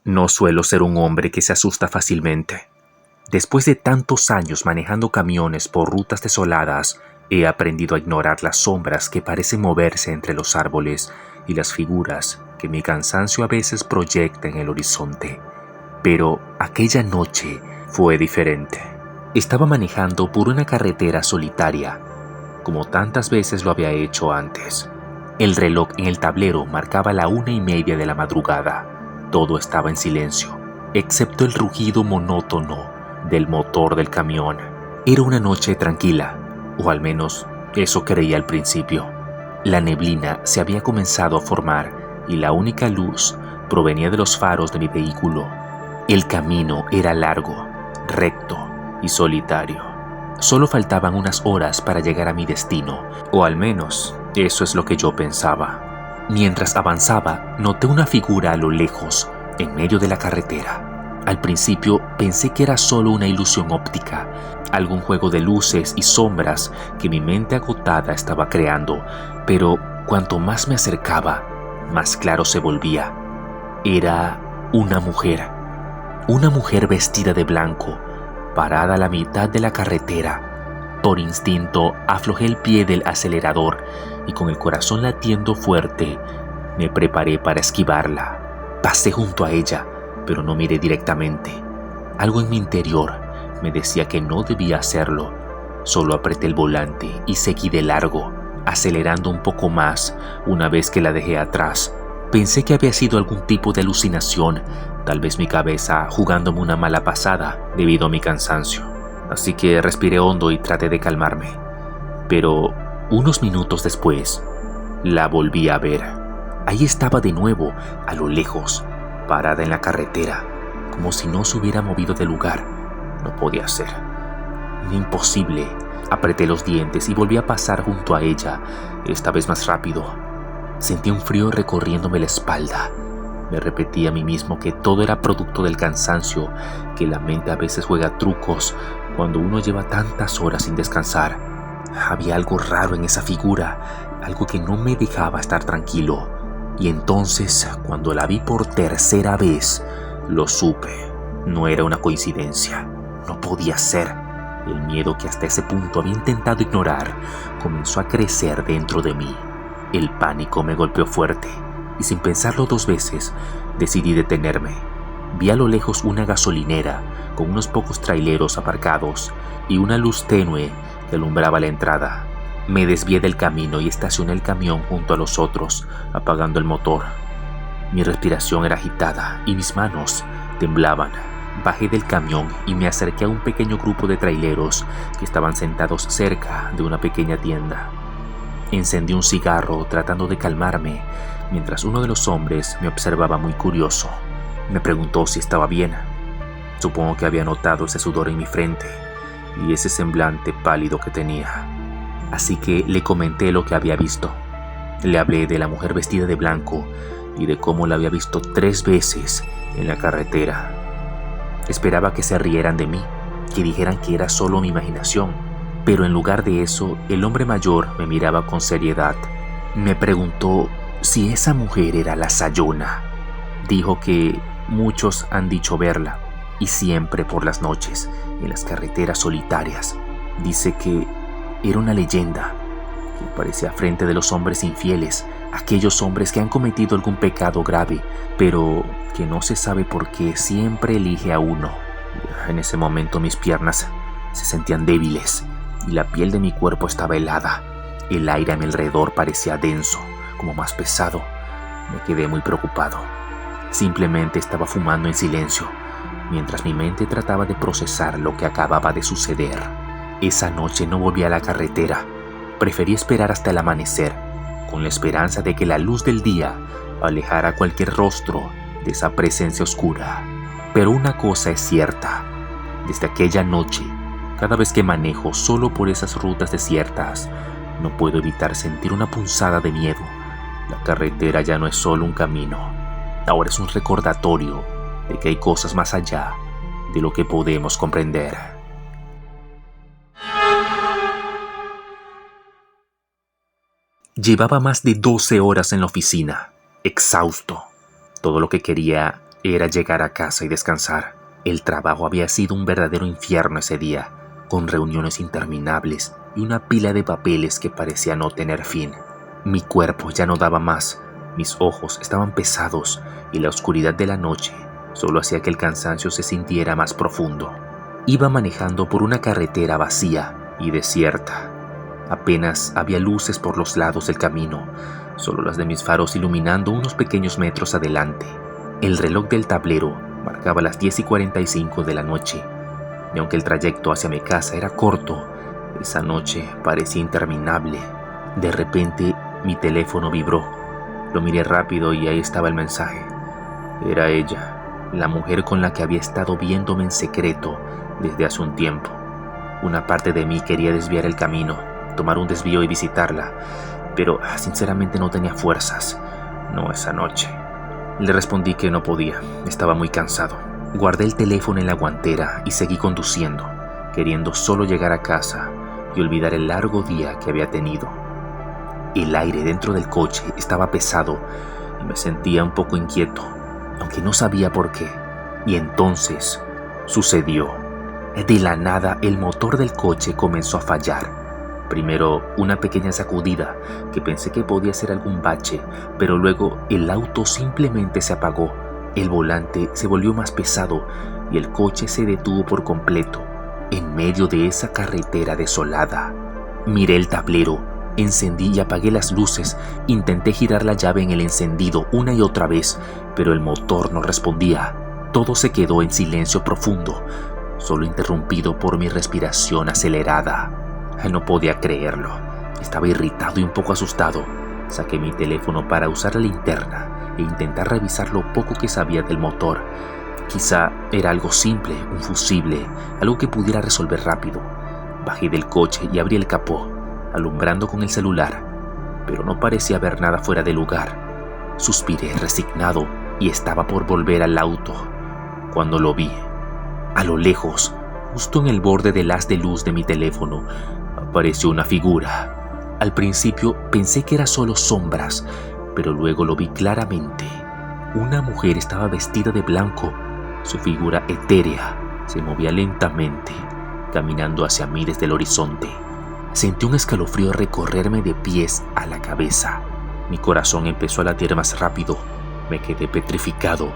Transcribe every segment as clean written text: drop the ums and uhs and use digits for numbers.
No suelo ser un hombre que se asusta fácilmente. Después de tantos años manejando camiones por rutas desoladas, he aprendido a ignorar las sombras que parecen moverse entre los árboles y las figuras que mi cansancio a veces proyecta en el horizonte. Pero aquella noche fue diferente. Estaba manejando por una carretera solitaria, como tantas veces lo había hecho antes. El reloj en el tablero marcaba la 1:30 de la madrugada. Todo estaba en silencio, excepto el rugido monótono del motor del camión. Era una noche tranquila, o al menos eso creía al principio. La neblina se había comenzado a formar y la única luz provenía de los faros de mi vehículo. El camino era largo, recto y solitario. Solo faltaban unas horas para llegar a mi destino, o al menos eso es lo que yo pensaba. Mientras avanzaba, noté una figura a lo lejos, en medio de la carretera. Al principio pensé que era solo una ilusión óptica, algún juego de luces y sombras que mi mente agotada estaba creando, pero cuanto más me acercaba, más claro se volvía. Era una mujer vestida de blanco, parada a la mitad de la carretera. Por instinto aflojé el pie del acelerador y con el corazón latiendo fuerte, me preparé para esquivarla. Pasé junto a ella, pero no miré directamente. Algo en mi interior me decía que no debía hacerlo. Solo apreté el volante y seguí de largo, acelerando un poco más una vez que la dejé atrás. Pensé que había sido algún tipo de alucinación, tal vez mi cabeza jugándome una mala pasada debido a mi cansancio. Así que respiré hondo y traté de calmarme. Pero unos minutos después, la volví a ver. Ahí estaba de nuevo, a lo lejos, parada en la carretera, como si no se hubiera movido del lugar. No podía ser. Imposible. Apreté los dientes y volví a pasar junto a ella, esta vez más rápido. Sentí un frío recorriéndome la espalda. Me repetí a mí mismo que todo era producto del cansancio, que la mente a veces juega trucos cuando uno lleva tantas horas sin descansar. Había algo raro en esa figura, algo que no me dejaba estar tranquilo. Y entonces, cuando la vi por tercera vez, lo supe. No era una coincidencia. No podía ser. El miedo que hasta ese punto había intentado ignorar comenzó a crecer dentro de mí. El pánico me golpeó fuerte y sin pensarlo dos veces, decidí detenerme. Vi a lo lejos una gasolinera con unos pocos traileros aparcados y una luz tenue que alumbraba la entrada. Me desvié del camino y estacioné el camión junto a los otros, apagando el motor. Mi respiración era agitada y mis manos temblaban. Bajé del camión y me acerqué a un pequeño grupo de traileros que estaban sentados cerca de una pequeña tienda. Encendí un cigarro tratando de calmarme, mientras uno de los hombres me observaba muy curioso. Me preguntó si estaba bien. Supongo que había notado ese sudor en mi frente y ese semblante pálido que tenía. Así que le comenté lo que había visto. Le hablé de la mujer vestida de blanco y de cómo la había visto 3 veces en la carretera. Esperaba que se rieran de mí, que dijeran que era solo mi imaginación, pero en lugar de eso, el hombre mayor me miraba con seriedad. Me preguntó si esa mujer era la Sayona. Dijo que muchos han dicho verla, y siempre por las noches, en las carreteras solitarias. Dice que era una leyenda, que aparecía frente de los hombres infieles, aquellos hombres que han cometido algún pecado grave, pero que no se sabe por qué siempre elige a uno. En ese momento mis piernas se sentían débiles y la piel de mi cuerpo estaba helada. El aire a mi alrededor parecía denso, como más pesado. Me quedé muy preocupado. Simplemente estaba fumando en silencio, mientras mi mente trataba de procesar lo que acababa de suceder. Esa noche no volví a la carretera. Preferí esperar hasta el amanecer, con la esperanza de que la luz del día alejara cualquier rostro de esa presencia oscura. Pero una cosa es cierta. Desde aquella noche, cada vez que manejo solo por esas rutas desiertas, no puedo evitar sentir una punzada de miedo. La carretera ya no es solo un camino. Ahora es un recordatorio de que hay cosas más allá de lo que podemos comprender. Llevaba más de 12 horas en la oficina, exhausto. Todo lo que quería era llegar a casa y descansar. El trabajo había sido un verdadero infierno ese día, con reuniones interminables y una pila de papeles que parecía no tener fin. Mi cuerpo ya no daba más, mis ojos estaban pesados y la oscuridad de la noche solo hacía que el cansancio se sintiera más profundo. Iba manejando por una carretera vacía y desierta. Apenas había luces por los lados del camino, solo las de mis faros iluminando unos pequeños metros adelante. El reloj del tablero marcaba las 10:45 de la noche, y aunque el trayecto hacia mi casa era corto, esa noche parecía interminable. De repente, mi teléfono vibró. Lo miré rápido y ahí estaba el mensaje. Era ella, la mujer con la que había estado viéndome en secreto desde hace un tiempo. Una parte de mí quería desviar el camino, tomar un desvío y visitarla, pero sinceramente no tenía fuerzas. No esa noche. Le respondí que no podía, estaba muy cansado. Guardé el teléfono en la guantera y seguí conduciendo, queriendo solo llegar a casa y olvidar el largo día que había tenido. El aire dentro del coche estaba pesado y me sentía un poco inquieto, aunque no sabía por qué. Y entonces sucedió. De la nada, el motor del coche comenzó a fallar. Primero, una pequeña sacudida que pensé que podía ser algún bache, pero luego el auto simplemente se apagó. El volante se volvió más pesado y el coche se detuvo por completo, en medio de esa carretera desolada. Miré el tablero, encendí y apagué las luces, intenté girar la llave en el encendido una y otra vez, pero el motor no respondía. Todo se quedó en silencio profundo, solo interrumpido por mi respiración acelerada. No podía creerlo. Estaba irritado y un poco asustado. Saqué mi teléfono para usar la linterna e intentar revisar lo poco que sabía del motor. Quizá era algo simple, un fusible, algo que pudiera resolver rápido. Bajé del coche y abrí el capó, alumbrando con el celular, pero no parecía haber nada fuera de lugar. Suspiré resignado y estaba por volver al auto cuando lo vi. A lo lejos, justo en el borde del haz de luz de mi teléfono, apareció una figura. Al principio pensé que eran solo sombras, pero luego lo vi claramente. Una mujer estaba vestida de blanco. Su figura etérea se movía lentamente, caminando hacia mí desde el horizonte. Sentí un escalofrío recorrerme de pies a la cabeza. Mi corazón empezó a latir más rápido. Me quedé petrificado,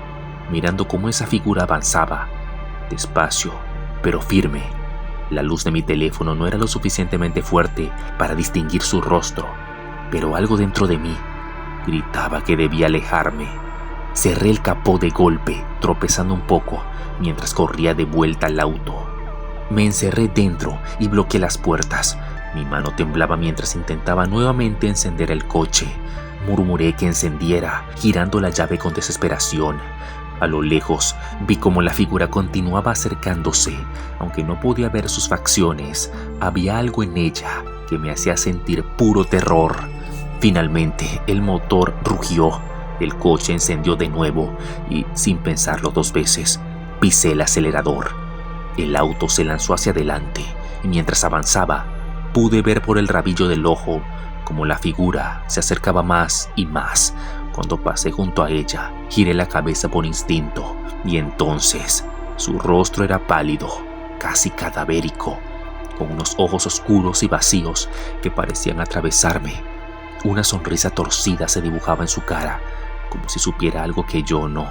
mirando cómo esa figura avanzaba, despacio, pero firme. La luz de mi teléfono no era lo suficientemente fuerte para distinguir su rostro, pero algo dentro de mí gritaba que debía alejarme. Cerré el capó de golpe, tropezando un poco, mientras corría de vuelta al auto. Me encerré dentro y bloqueé las puertas. Mi mano temblaba mientras intentaba nuevamente encender el coche. Murmuré que encendiera, girando la llave con desesperación. A lo lejos, vi cómo la figura continuaba acercándose. Aunque no podía ver sus facciones, había algo en ella que me hacía sentir puro terror. Finalmente, el motor rugió. El coche encendió de nuevo y, sin pensarlo dos veces, pisé el acelerador. El auto se lanzó hacia adelante y mientras avanzaba, pude ver por el rabillo del ojo cómo la figura se acercaba más y más. Cuando pasé junto a ella, giré la cabeza por instinto y entonces su rostro era pálido, casi cadavérico, con unos ojos oscuros y vacíos que parecían atravesarme. Una sonrisa torcida se dibujaba en su cara, como si supiera algo que yo no.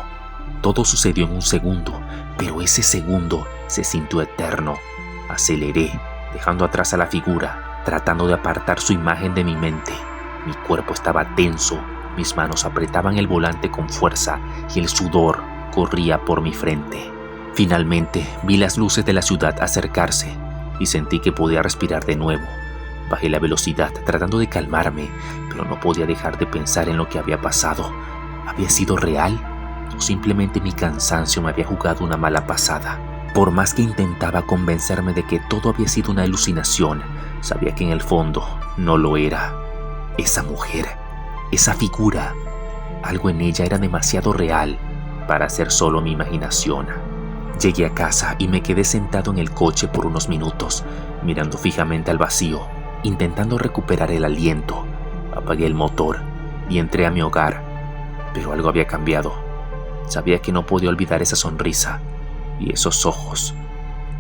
Todo sucedió en un segundo, pero ese segundo se sintió eterno. Aceleré, dejando atrás a la figura, tratando de apartar su imagen de mi mente. Mi cuerpo estaba tenso, mis manos apretaban el volante con fuerza y el sudor corría por mi frente. Finalmente vi las luces de la ciudad acercarse y sentí que podía respirar de nuevo. Bajé la velocidad tratando de calmarme, pero no podía dejar de pensar en lo que había pasado. ¿Había sido real? ¿O simplemente mi cansancio me había jugado una mala pasada? Por más que intentaba convencerme de que todo había sido una alucinación, sabía que en el fondo no lo era. Esa mujer, esa figura, algo en ella era demasiado real para ser solo mi imaginación. Llegué a casa y me quedé sentado en el coche por unos minutos, mirando fijamente al vacío, intentando recuperar el aliento. Apagué el motor y entré a mi hogar, pero algo había cambiado. Sabía que no podía olvidar esa sonrisa y esos ojos.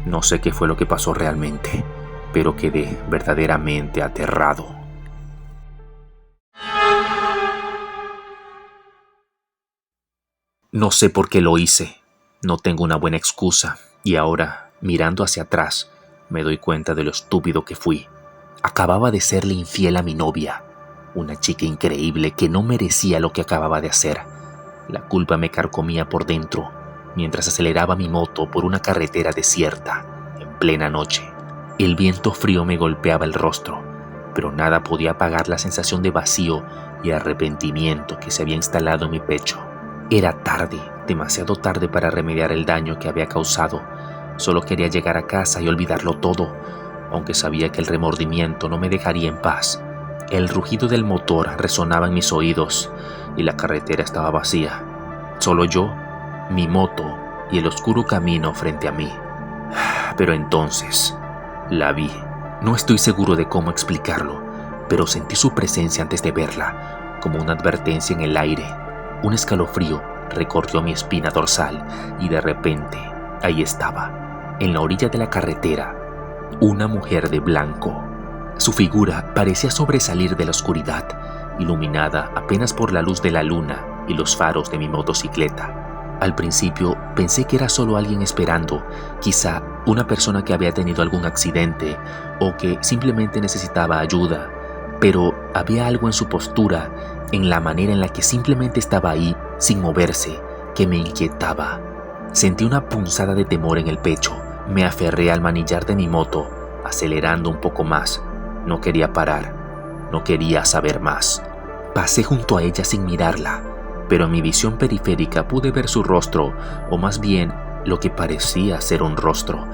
No sé qué fue lo que pasó realmente, pero quedé verdaderamente aterrado. No sé por qué lo hice. No tengo una buena excusa y ahora, mirando hacia atrás, me doy cuenta de lo estúpido que fui. Acababa de serle infiel a mi novia, una chica increíble que no merecía lo que acababa de hacer. La culpa me carcomía por dentro mientras aceleraba mi moto por una carretera desierta en plena noche. El viento frío me golpeaba el rostro, pero nada podía apagar la sensación de vacío y arrepentimiento que se había instalado en mi pecho. Era tarde, demasiado tarde para remediar el daño que había causado. Solo quería llegar a casa y olvidarlo todo, aunque sabía que el remordimiento no me dejaría en paz. El rugido del motor resonaba en mis oídos y la carretera estaba vacía. Solo yo, mi moto y el oscuro camino frente a mí. Pero entonces la vi. No estoy seguro de cómo explicarlo, pero sentí su presencia antes de verla, como una advertencia en el aire. Un escalofrío recorrió mi espina dorsal y de repente, ahí estaba, en la orilla de la carretera, una mujer de blanco. Su figura parecía sobresalir de la oscuridad, iluminada apenas por la luz de la luna y los faros de mi motocicleta. Al principio pensé que era solo alguien esperando, quizá una persona que había tenido algún accidente o que simplemente necesitaba ayuda, pero había algo en su postura, en la manera en la que simplemente estaba ahí, sin moverse, que me inquietaba. Sentí una punzada de temor en el pecho. Me aferré al manillar de mi moto, acelerando un poco más. No quería parar, no quería saber más. Pasé junto a ella sin mirarla, pero en mi visión periférica pude ver su rostro, o más bien lo que parecía ser un rostro.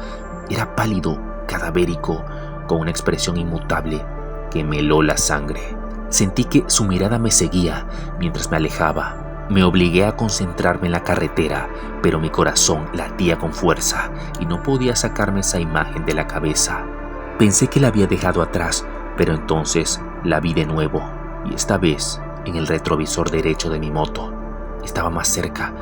Era pálido, cadavérico, con una expresión inmutable que me heló la sangre. Sentí que su mirada me seguía mientras me alejaba. Me obligué a concentrarme en la carretera, pero mi corazón latía con fuerza y no podía sacarme esa imagen de la cabeza. Pensé que la había dejado atrás, pero entonces la vi de nuevo, y esta vez en el retrovisor derecho de mi moto. Estaba más cerca,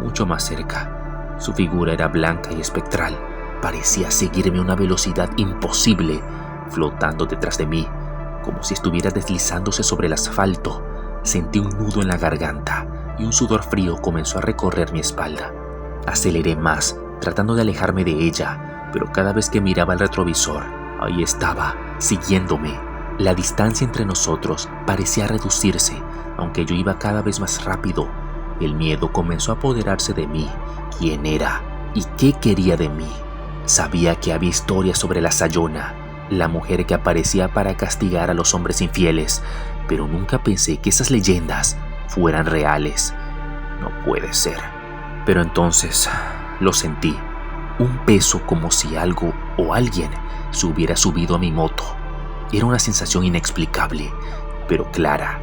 mucho más cerca. Su figura era blanca y espectral. Parecía seguirme a una velocidad imposible, flotando detrás de mí, como si estuviera deslizándose sobre el asfalto. Sentí un nudo en la garganta y un sudor frío comenzó a recorrer mi espalda. Aceleré más, tratando de alejarme de ella, pero cada vez que miraba el retrovisor, ahí estaba, siguiéndome. La distancia entre nosotros parecía reducirse, aunque yo iba cada vez más rápido. El miedo comenzó a apoderarse de mí. ¿Quién era? ¿Y qué quería de mí? Sabía que había historias sobre la Sayona, la mujer que aparecía para castigar a los hombres infieles, pero nunca pensé que esas leyendas fueran reales. No puede ser. Pero entonces lo sentí, un peso como si algo o alguien se hubiera subido a mi moto. Era una sensación inexplicable, pero clara.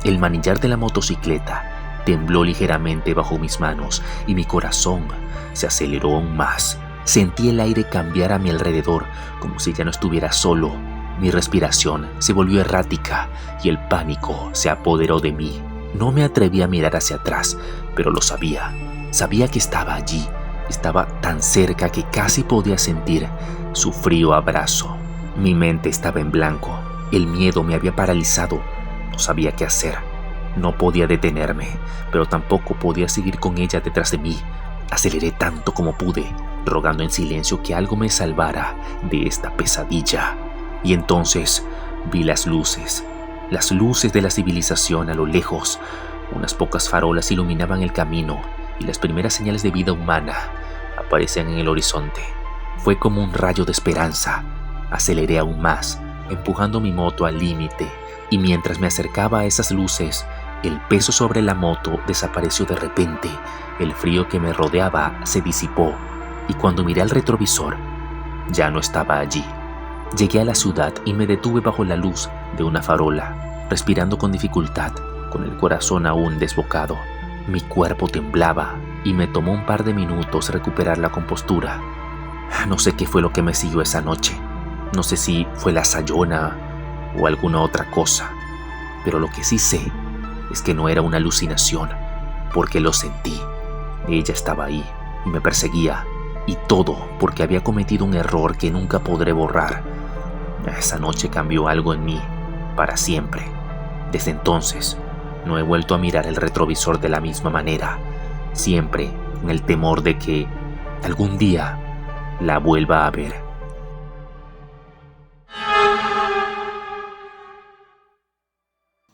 El manillar de la motocicleta tembló ligeramente bajo mis manos y mi corazón se aceleró aún más. Sentí el aire cambiar a mi alrededor, como si ya no estuviera solo. Mi respiración se volvió errática y el pánico se apoderó de mí. No me atreví a mirar hacia atrás, pero lo sabía. Sabía que estaba allí. Estaba tan cerca que casi podía sentir su frío abrazo. Mi mente estaba en blanco. El miedo me había paralizado. No sabía qué hacer. No podía detenerme, pero tampoco podía seguir con ella detrás de mí. Aceleré tanto como pude, rogando en silencio que algo me salvara de esta pesadilla. Y entonces vi las luces de la civilización a lo lejos. Unas pocas farolas iluminaban el camino y las primeras señales de vida humana aparecían en el horizonte. Fue como un rayo de esperanza. Aceleré aún más, empujando mi moto al límite, y mientras me acercaba a esas luces, el peso sobre la moto desapareció de repente. El frío que me rodeaba se disipó, y cuando miré al retrovisor, ya no estaba allí. Llegué a la ciudad y me detuve bajo la luz de una farola, respirando con dificultad, con el corazón aún desbocado. Mi cuerpo temblaba y me tomó un par de minutos recuperar la compostura. No sé qué fue lo que me siguió esa noche. No sé si fue la Sayona o alguna otra cosa, pero lo que sí sé es que no era una alucinación, porque lo sentí. Ella estaba ahí y me perseguía, y todo porque había cometido un error que nunca podré borrar. Esa noche cambió algo en mí, para siempre. Desde entonces, no he vuelto a mirar el retrovisor de la misma manera, siempre con el temor de que algún día la vuelva a ver.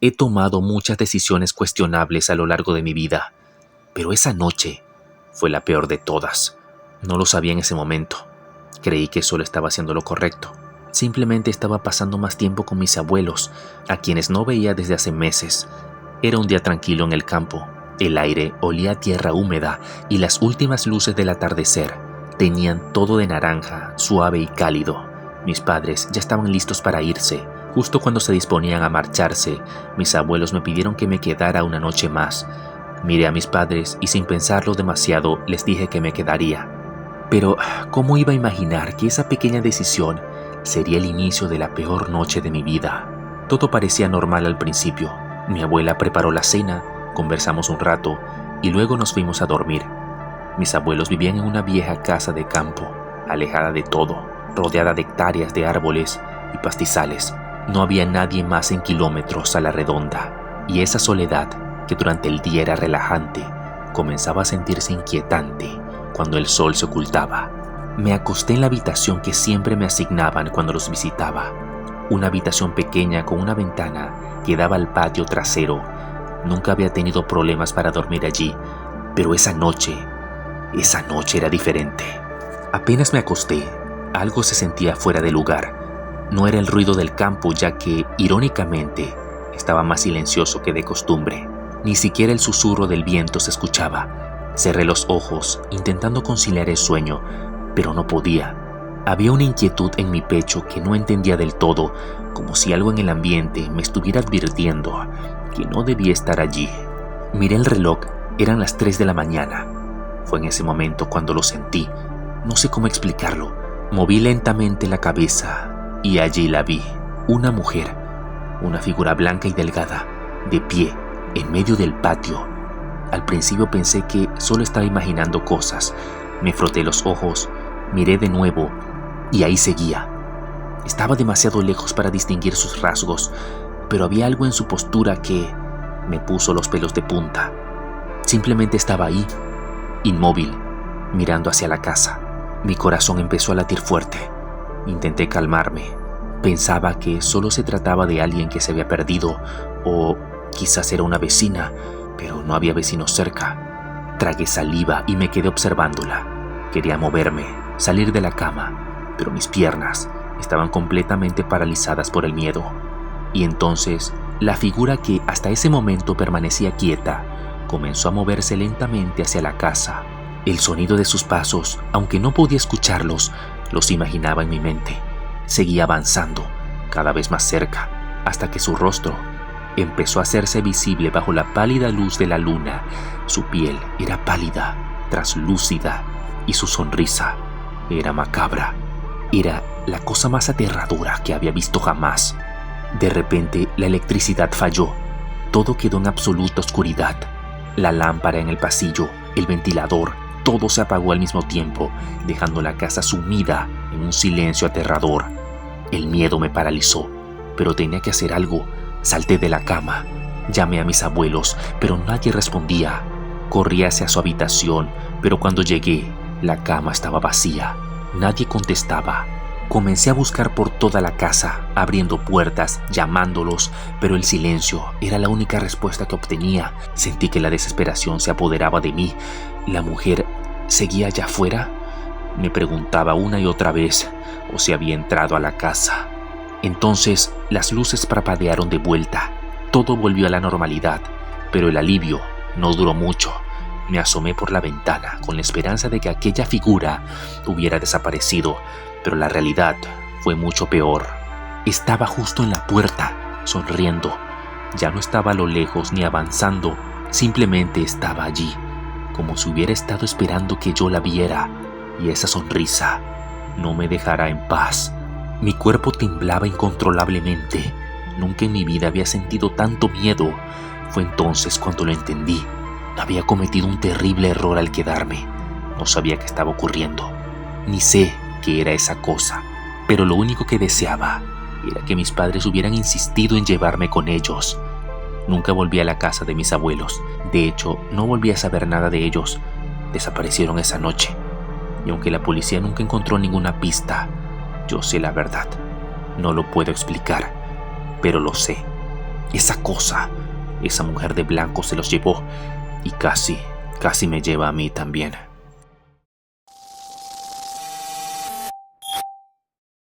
He tomado muchas decisiones cuestionables a lo largo de mi vida, pero esa noche fue la peor de todas. No lo sabía en ese momento. Creí que solo estaba haciendo lo correcto. Simplemente estaba pasando más tiempo con mis abuelos, a quienes no veía desde hace meses. Era un día tranquilo en el campo. El aire olía a tierra húmeda y las últimas luces del atardecer tenían todo de naranja, suave y cálido. Mis padres ya estaban listos para irse. Justo cuando se disponían a marcharse, mis abuelos me pidieron que me quedara una noche más. Miré a mis padres y sin pensarlo demasiado les dije que me quedaría. Pero, ¿cómo iba a imaginar que esa pequeña decisión sería el inicio de la peor noche de mi vida? Todo parecía normal al principio. Mi abuela preparó la cena, conversamos un rato y luego nos fuimos a dormir. Mis abuelos vivían en una vieja casa de campo, alejada de todo, rodeada de hectáreas de árboles y pastizales. No había nadie más en kilómetros a la redonda, y esa soledad, que durante el día era relajante, comenzaba a sentirse inquietante cuando el sol se ocultaba. Me acosté en la habitación que siempre me asignaban cuando los visitaba, una habitación pequeña con una ventana que daba al patio trasero. Nunca había tenido problemas para dormir allí, pero esa noche era diferente. Apenas me acosté, algo se sentía fuera de lugar. No era el ruido del campo, ya que, irónicamente, estaba más silencioso que de costumbre. Ni siquiera el susurro del viento se escuchaba. Cerré los ojos, intentando conciliar el sueño, pero no podía. Había una inquietud en mi pecho que no entendía del todo, como si algo en el ambiente me estuviera advirtiendo que no debía estar allí. Miré el reloj, eran las 3 de la mañana. Fue en ese momento cuando lo sentí. No sé cómo explicarlo. Moví lentamente la cabeza y allí la vi. Una mujer, una figura blanca y delgada, de pie, en medio del patio. Al principio pensé que solo estaba imaginando cosas. Me froté los ojos, miré de nuevo y ahí seguía. Estaba demasiado lejos para distinguir sus rasgos, pero había algo en su postura que me puso los pelos de punta. Simplemente estaba ahí, inmóvil, mirando hacia la casa. Mi corazón empezó a latir fuerte. Intenté calmarme. Pensaba que solo se trataba de alguien que se había perdido, o quizás era una vecina, pero no había vecinos cerca. Tragué saliva y me quedé observándola. Quería moverme, salir de la cama, pero mis piernas estaban completamente paralizadas por el miedo. Y entonces, la figura que hasta ese momento permanecía quieta, comenzó a moverse lentamente hacia la casa. El sonido de sus pasos, aunque no podía escucharlos, los imaginaba en mi mente. Seguía avanzando, cada vez más cerca, hasta que su rostro empezó a hacerse visible bajo la pálida luz de la luna. Su piel era pálida, traslúcida, y su sonrisa era macabra. Era la cosa más aterradora que había visto jamás. De repente, la electricidad falló. Todo quedó en absoluta oscuridad. La lámpara en el pasillo, el ventilador, todo se apagó al mismo tiempo, dejando la casa sumida en un silencio aterrador. El miedo me paralizó, pero tenía que hacer algo. Salté de la cama. Llamé a mis abuelos, pero nadie respondía. Corrí hacia su habitación, pero cuando llegué, la cama estaba vacía. Nadie contestaba. Comencé a buscar por toda la casa, abriendo puertas, llamándolos, pero el silencio era la única respuesta que obtenía. Sentí que la desesperación se apoderaba de mí. ¿La mujer seguía allá afuera? Me preguntaba una y otra vez, o si había entrado a la casa. Entonces, las luces parpadearon de vuelta. Todo volvió a la normalidad, pero el alivio no duró mucho. Me asomé por la ventana con la esperanza de que aquella figura hubiera desaparecido, pero la realidad fue mucho peor. Estaba justo en la puerta, sonriendo. Ya no estaba a lo lejos ni avanzando, simplemente estaba allí, como si hubiera estado esperando que yo la viera, y esa sonrisa no me dejará en paz. Mi cuerpo temblaba incontrolablemente. Nunca en mi vida había sentido tanto miedo. Fue entonces cuando lo entendí. Había cometido un terrible error al quedarme. No sabía qué estaba ocurriendo, ni sé qué era esa cosa, pero lo único que deseaba era que mis padres hubieran insistido en llevarme con ellos. Nunca volví a la casa de mis abuelos. De hecho, no volví a saber nada de ellos. Desaparecieron esa noche. Y aunque la policía nunca encontró ninguna pista, yo sé la verdad. No lo puedo explicar, pero lo sé. Esa cosa, esa mujer de blanco se los llevó y casi me lleva a mí también.